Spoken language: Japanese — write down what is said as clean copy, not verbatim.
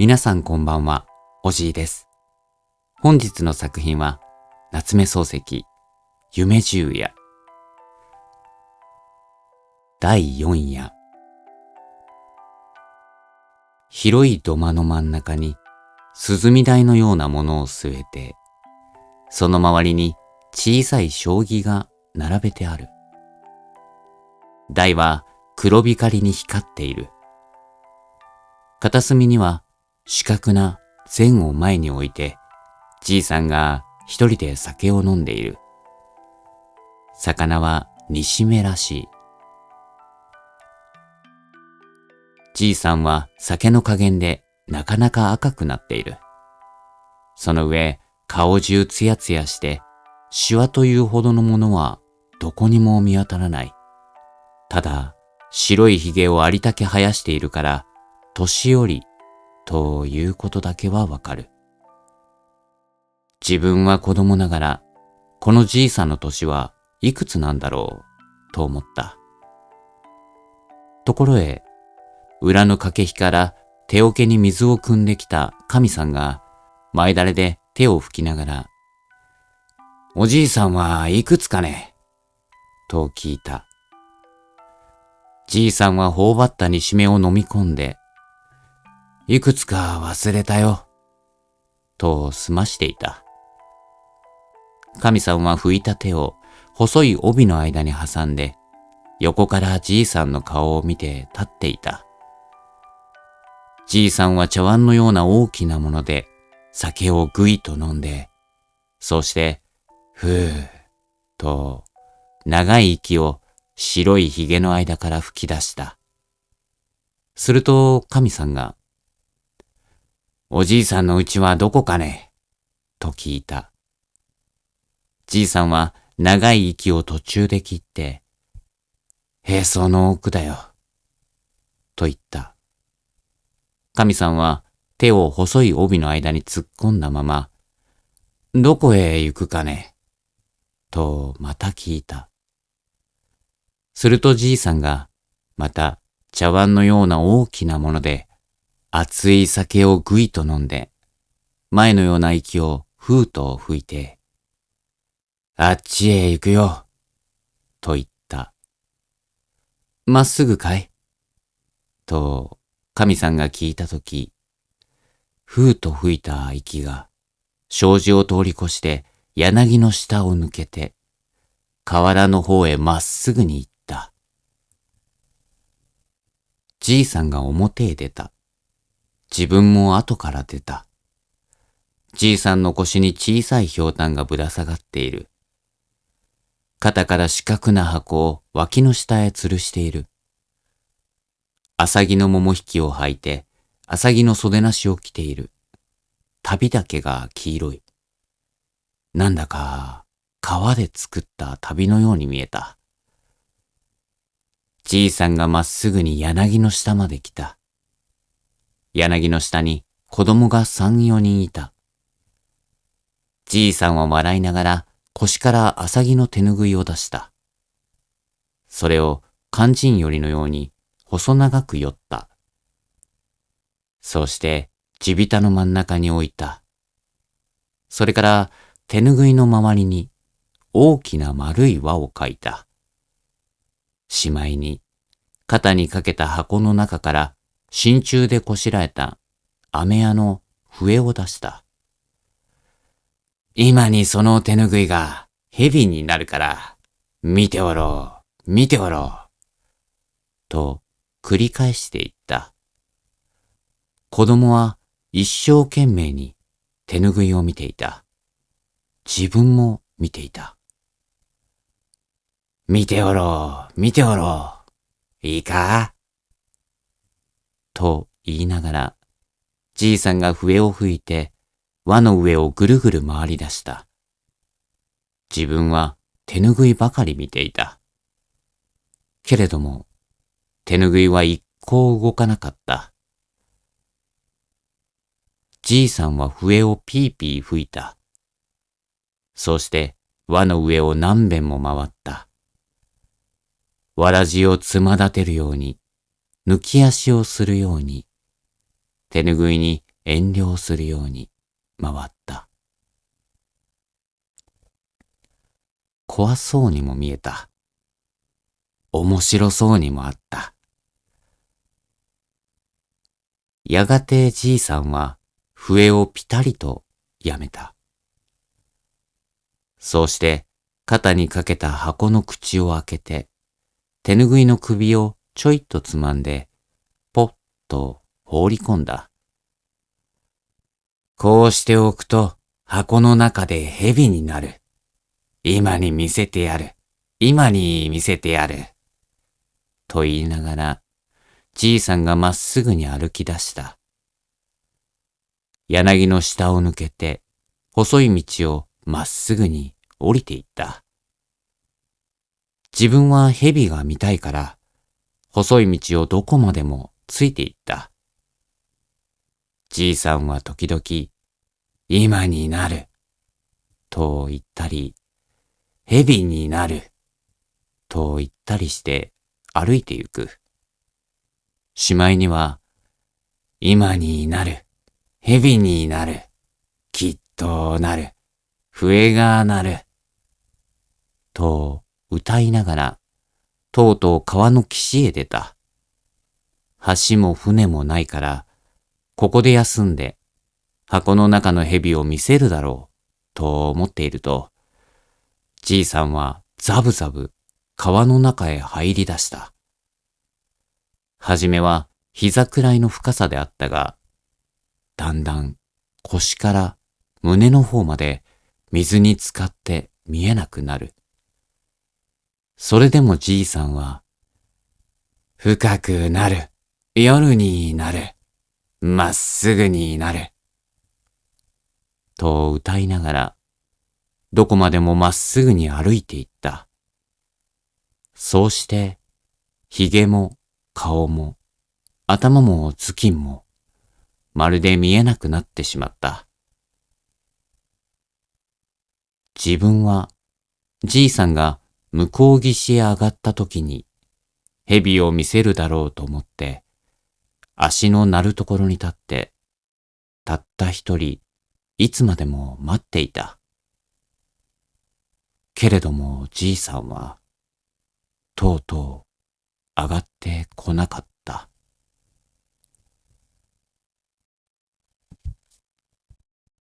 皆さんこんばんは、おじいです。本日の作品は、夏目漱石、夢十夜。第4夜。広い土間の真ん中に、涼台のようなものを据えて、その周りに小さい将棋が並べてある。台は黒光りに光っている。片隅には四角な膳を前に置いて、じいさんが一人で酒を飲んでいる。魚は煮しめらしい。じいさんは酒の加減でなかなか赤くなっている。その上、顔中ツヤツヤして、シワというほどのものはどこにも見当たらない。ただ、白い髭をありたけ生やしているから、年寄りということだけはわかる。自分は子供ながら、このじいさんの年はいくつなんだろうと思った。ところへ、裏の掛引から手桶に水を汲んできた神さんが前だれで手を拭きながら、おじいさんはいくつかねと聞いた。じいさんは頬張った煮しめを飲み込んで、いくつか忘れたよ、と済ましていた。神さんは拭いた手を細い帯の間に挟んで、横からじいさんの顔を見て立っていた。じいさんは茶碗のような大きなもので酒をぐいと飲んで、そうして、ふーと長い息を白い髭の間から吹き出した。すると神さんが、おじいさんの家はどこかねと聞いた。じいさんは長い息を途中で切って、へその奥だよ、と言った。神さんは手を細い帯の間に突っ込んだまま、どこへ行くかねとまた聞いた。するとじいさんがまた茶碗のような大きなもので熱い酒をぐいと飲んで、前のような息をふーと吹いて、あっちへ行くよ、と言った。まっすぐかいと神さんが聞いたとき、ふーと吹いた息が障子を通り越して柳の下を抜けて、河原の方へまっすぐに行った。じいさんが表へ出た。自分も後から出た。じいさんの腰に小さいひょうたんがぶら下がっている。肩から四角な箱を脇の下へ吊るしている。浅木の桃引きを履いて、浅木の袖なしを着ている。旅だけが黄色い。なんだか革で作った旅のように見えた。じいさんがまっすぐに柳の下まで来た。柳の下に子供が3、4人いた。じいさんは笑いながら腰から浅木の手ぬぐいを出した。それを肝心よりのように細長くよった。そうして地びたの真ん中に置いた。それから手ぬぐいの周りに大きな丸い輪を描いた。しまいに肩にかけた箱の中から真鍮でこしらえた飴屋の笛を出した。今にその手ぬぐいが蛇になるから、見ておろう、見ておろう、と繰り返して言った。子供は一生懸命に手ぬぐいを見ていた。自分も見ていた。見ておろう、見ておろう、いいかと言いながら、じいさんが笛を吹いて、輪の上をぐるぐる回り出した。自分は手ぬぐいばかり見ていた。けれども、手ぬぐいは一向動かなかった。じいさんは笛をピーピー吹いた。そうして輪の上を何遍も回った。わらじをつま立てるように、抜き足をするように、手ぬぐいに遠慮するように回った。怖そうにも見えた。面白そうにもあった。やがてじいさんは笛をピタリとやめた。そうして肩にかけた箱の口を開けて、手ぬぐいの首をちょいっとつまんで、ポッと放り込んだ。こうしておくと箱の中で蛇になる。今に見せてやる。今に見せてやる。と言いながら、じいさんがまっすぐに歩き出した。柳の下を抜けて、細い道をまっすぐに降りていった。自分は蛇が見たいから、細い道をどこまでもついていった。じいさんは時々、今になる、と言ったり、蛇になる、と言ったりして歩いてゆく。しまいには、今になる、蛇になる、きっとなる、笛が鳴る、と歌いながら、とうとう川の岸へ出た。橋も船もないから、ここで休んで、箱の中の蛇を見せるだろう、と思っていると、じいさんはザブザブ川の中へ入り出した。はじめは膝くらいの深さであったが、だんだん腰から胸の方まで水に浸かって見えなくなる。それでもじいさんは、深くなる、夜になる、まっすぐになる、と歌いながら、どこまでもまっすぐに歩いていった。そうして、髭も顔も頭も頭巾もまるで見えなくなってしまった。自分はじいさんが向こう岸へ上がった時に蛇を見せるだろうと思って足の鳴るところに立ってたった一人いつまでも待っていた。けれどもじいさんはとうとう上がってこなかった。